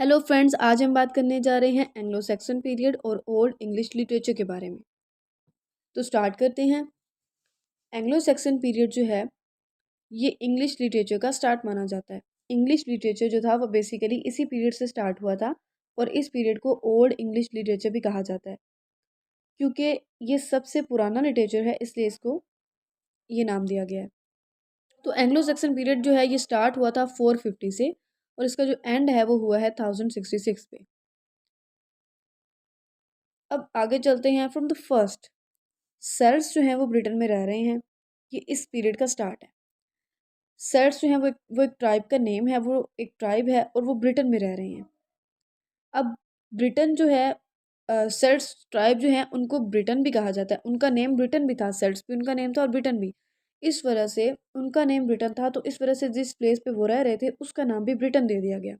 Hello friends, आज हम बात करने जा रहे हैं एंग्लो सैक्सन पीरियड और ओल्ड इंग्लिश लिटरेचर के बारे में। तो स्टार्ट करते हैं। एंग्लो सैक्सन पीरियड जो है ये इंग्लिश लिटरेचर का स्टार्ट माना जाता है। इंग्लिश लिटरेचर जो था वो बेसिकली इसी पीरियड से स्टार्ट हुआ था और इस पीरियड को ओल्ड इंग्लिश लिटरेचर भी कहा जाता है क्योंकि ये सबसे पुराना लिटरेचर है, इसलिए इसको ये नाम दिया गया है। तो एंग्लो सैक्सन पीरियड जो है ये स्टार्ट हुआ था 450 से और इसका जो एंड है वो हुआ है 1066 पे। अब आगे चलते हैं। फ्रॉम द फर्स्ट सेल्ट्स जो हैं वो ब्रिटेन में रह रहे हैं। ये इस पीरियड का स्टार्ट है। सेल्ट्स जो हैं वो एक ट्राइब का नेम है, वो एक ट्राइब है और वो ब्रिटेन में रह रहे हैं। अब ब्रिटेन जो है, सेल्ट्स ट्राइब जो है उनको ब्रिटेन भी कहा जाता है। उनका नेम ब्रिटेन भी था, सेल्ट्स भी उनका नेम था और ब्रिटेन भी। इस वजह से उनका नेम ब्रिटेन था, तो इस वजह से जिस प्लेस पे वो रह रहे थे उसका नाम भी ब्रिटेन दे दिया गया।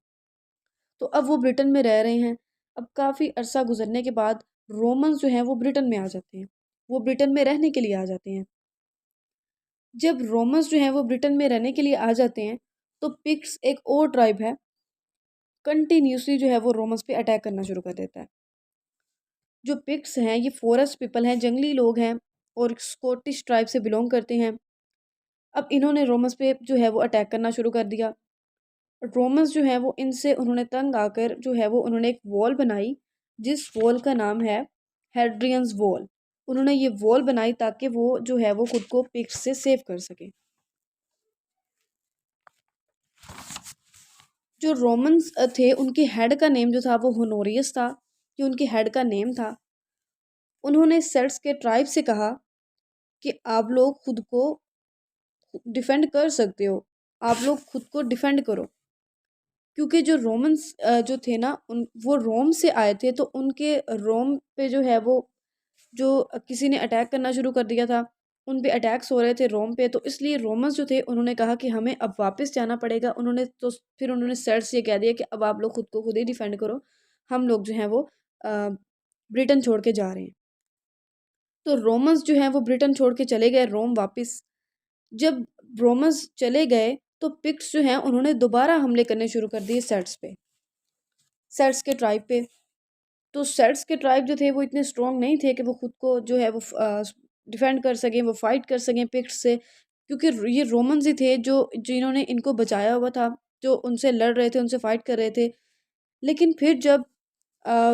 तो अब वो ब्रिटेन में रह रहे हैं। अब काफ़ी अरसा गुजरने के बाद रोमन्स जो हैं वो ब्रिटेन में आ जाते हैं। वो ब्रिटेन में रहने के लिए आ जाते हैं। जब रोमन्स जो हैं वो ब्रिटेन में रहने के लिए आ जाते हैं तो पिक्स एक और ट्राइब है, कंटिन्यूसली जो है वो रोमन्स पे अटैक करना शुरू कर देता है। जो पिक्स हैं ये फॉरेस्ट पीपल हैं, जंगली लोग हैं और स्कॉटिश ट्राइब से बिलोंग करते हैं। अब इन्होंने रोमन्स पे जो है वो अटैक करना शुरू कर दिया। रोमन्स जो हैं वो इनसे उन्होंने तंग आकर जो है वो उन्होंने एक वॉल बनाई, जिस वॉल का नाम है हेड्रियंस वॉल। उन्होंने ये वॉल बनाई ताकि वो जो है वो खुद को पिक्स से सेव कर सके। जो रोमन्स थे उनके हेड का नेम जो था वो होनोरियस था, ये उनके हेड का नेम था। उन्होंने सेल्ट्स के ट्राइब से कहा कि आप लोग खुद को डिफेंड कर सकते हो, आप लोग खुद को डिफेंड करो। क्योंकि जो रोमन्स जो थे ना उन वो रोम से आए थे, तो उनके रोम पे जो है वो जो किसी ने अटैक करना शुरू कर दिया था। उन पे अटैक्स हो रहे थे रोम पे, तो इसलिए रोमन्स जो थे उन्होंने कहा कि हमें अब वापस जाना पड़ेगा। उन्होंने तो फिर उन्होंने सेल्ट्स ये कह दिया कि अब आप लोग खुद को खुद ही डिफेंड करो, हम लोग जो हैं वो ब्रिटेन छोड़ के जा रहे हैं। तो रोमन्स जो हैं वो ब्रिटेन छोड़ के चले गए रोम वापस। जब रोमन्स चले गए तो पिक्ट्स जो हैं उन्होंने दोबारा हमले करने शुरू कर दिए सेल्ट्स पे, सेल्ट्स के ट्राइब पे। तो सेल्ट्स के ट्राइब जो थे वो इतने स्ट्रॉन्ग नहीं थे कि वो खुद को जो है वो डिफेंड कर सकें, वो फाइट कर सकें पिक्ट्स से, क्योंकि ये रोमन्स ही थे जो जिन्होंने इनको बचाया हुआ था, जो उनसे लड़ रहे थे, उनसे फाइट कर रहे थे। लेकिन फिर जब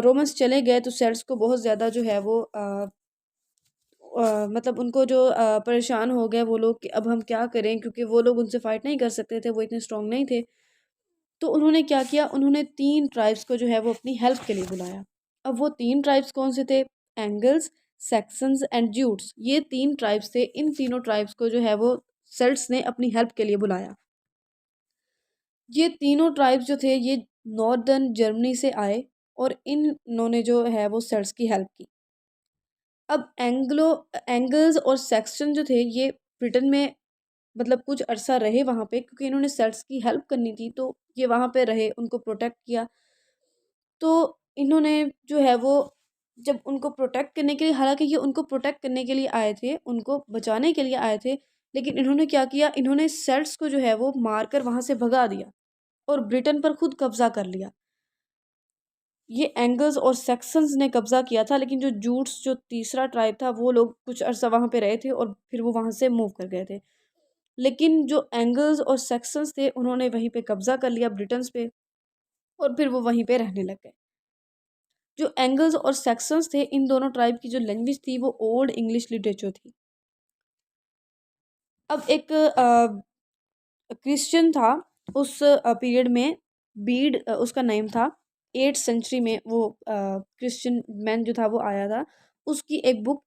रोमन्स चले गए तो सेल्ट्स को बहुत ज़्यादा जो है वो मतलब उनको जो परेशान हो गए वो लोग कि अब हम क्या करें, क्योंकि वो लोग उनसे फाइट नहीं कर सकते थे, वो इतने स्ट्रॉन्ग नहीं थे। तो उन्होंने क्या किया, उन्होंने 3 ट्राइब्स को जो है वो अपनी हेल्प के लिए बुलाया। अब वो 3 ट्राइब्स कौन से थे? Angles, Saxons and Jutes. ये 3 ट्राइब्स थे। इन तीनों ट्राइब्स को जो है वो सेल्ट्स ने अपनी हेल्प के लिए बुलाया। ये तीनों ट्राइब्स जो थे ये नॉर्दर्न जर्मनी से आए और इन्होंने जो है वो सेल्ट्स की हेल्प की। अब एंगल्स और सैक्सन जो थे ये ब्रिटेन में मतलब कुछ अरसा रहे वहाँ पे, क्योंकि इन्होंने सेल्ट्स की हेल्प करनी थी, तो ये वहाँ पे रहे, उनको प्रोटेक्ट किया। तो इन्होंने जो है वो जब उनको प्रोटेक्ट करने के लिए, हालांकि ये उनको प्रोटेक्ट करने के लिए आए थे, उनको बचाने के लिए आए थे, लेकिन इन्होंने क्या किया, इन्होंने सेल्ट्स को जो है वो मारकर वहाँ से भगा दिया और ब्रिटेन पर खुद कब्जा कर लिया। ये एंगल्स और सेक्सन्स ने कब्जा किया था, लेकिन जो जूट्स जो तीसरा ट्राइब था वो लोग कुछ अरसा वहाँ पे रहे थे और फिर वो वहाँ से मूव कर गए थे। लेकिन जो एंगल्स और सेक्सन्स थे उन्होंने वहीं पे कब्जा कर लिया ब्रिटेन्स पे और फिर वो वहीं पे रहने लग गए। जो एंगल्स और सेक्सन्स थे इन दोनों ट्राइब की जो लैंग्वेज थी वो ओल्ड इंग्लिश लिटरेचर थी। अब एक क्रिश्चियन था उस पीरियड में, बीड उसका नेम था। 8th सेंचुरी में वो क्रिश्चियन मैन जो था वो आया था। उसकी एक बुक,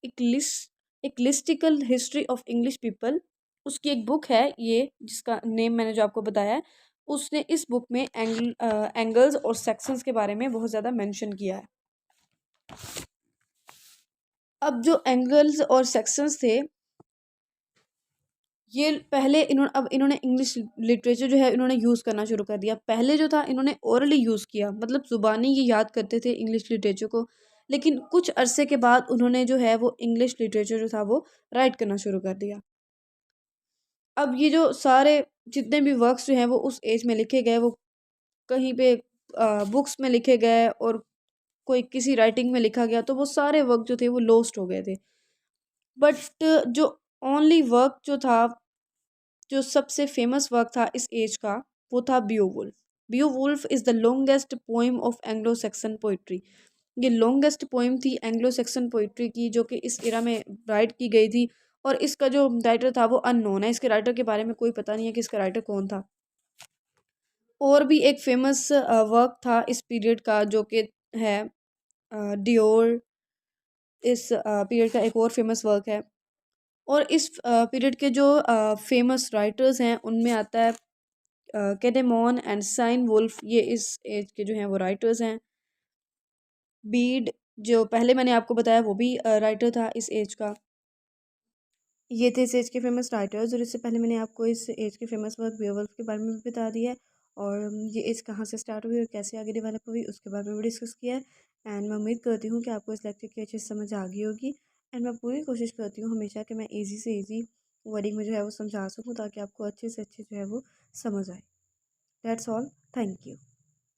एक listicle history of English people, उसकी एक बुक है ये जिसका नेम मैंने जो आपको बताया है। उसने इस बुक में एंगल्स और सेक्शंस के बारे में बहुत ज़्यादा मेंशन किया है। अब जो एंगल्स और सेक्शंस थे ये पहले इन्होंने इंग्लिश लिटरेचर जो है इन्होंने यूज़ करना शुरू कर दिया। पहले जो था इन्होंने ओरली यूज़ किया, मतलब ज़ुबानी ये याद करते थे इंग्लिश लिटरेचर को। लेकिन कुछ अरसे के बाद उन्होंने जो है वो इंग्लिश लिटरेचर जो था वो राइट करना शुरू कर दिया। अब ये जो सारे जितने भी वर्क्स जो हैं वो उस एज में लिखे गए, वो कहीं पे बुक्स में लिखे गए और कोई किसी राइटिंग में लिखा गया, तो वो सारे वर्क जो थे वो लॉस्ट हो गए थे। बट जो ओनली वर्क जो था, जो सबसे फेमस वर्क था इस एज का, वो था Beowulf. Beowulf is the longest poem of Anglo section poetry. ये लॉन्गेस्ट पोइम थी एंग्लो सेक्सन पोइट्री की, जो कि इस इरा में राइट की गई थी। और इसका जो राइटर था वो अननोन है, इसके राइटर के बारे में कोई पता नहीं है कि इसका राइटर कौन था। और भी एक फेमस वर्क था इस पीरियड का, जो कि है डियोर। इस पीरियड का एक और फेमस वर्क है। और इस पीरियड के जो फेमस राइटर्स हैं उनमें आता है केडेमोन एंड साइन वुल्फ। ये इस एज के जो हैं वो राइटर्स हैं। बीड, जो पहले मैंने आपको बताया, वो भी राइटर था इस एज का। ये थे इस एज के फेमस राइटर्स। और इससे पहले मैंने आपको इस एज के फेमस वर्क बेowulf के बारे में भी बता दिया है। और ये एज कहाँ से स्टार्ट हुई और कैसे आगे डेवलप हुई उसके बारे में भी डिस्कस किया है। एंड मैं उम्मीद करती हूँ कि आपको इस लेक्चर की अच्छे से समझ आ गई होगी। एंड मैं पूरी कोशिश करती हूँ हमेशा कि मैं ईजी से ईजी वर्डिंग में जो है वो समझा सकूँ, ताकि आपको अच्छे से अच्छे जो है वो समझ आए। That's all. Thank you.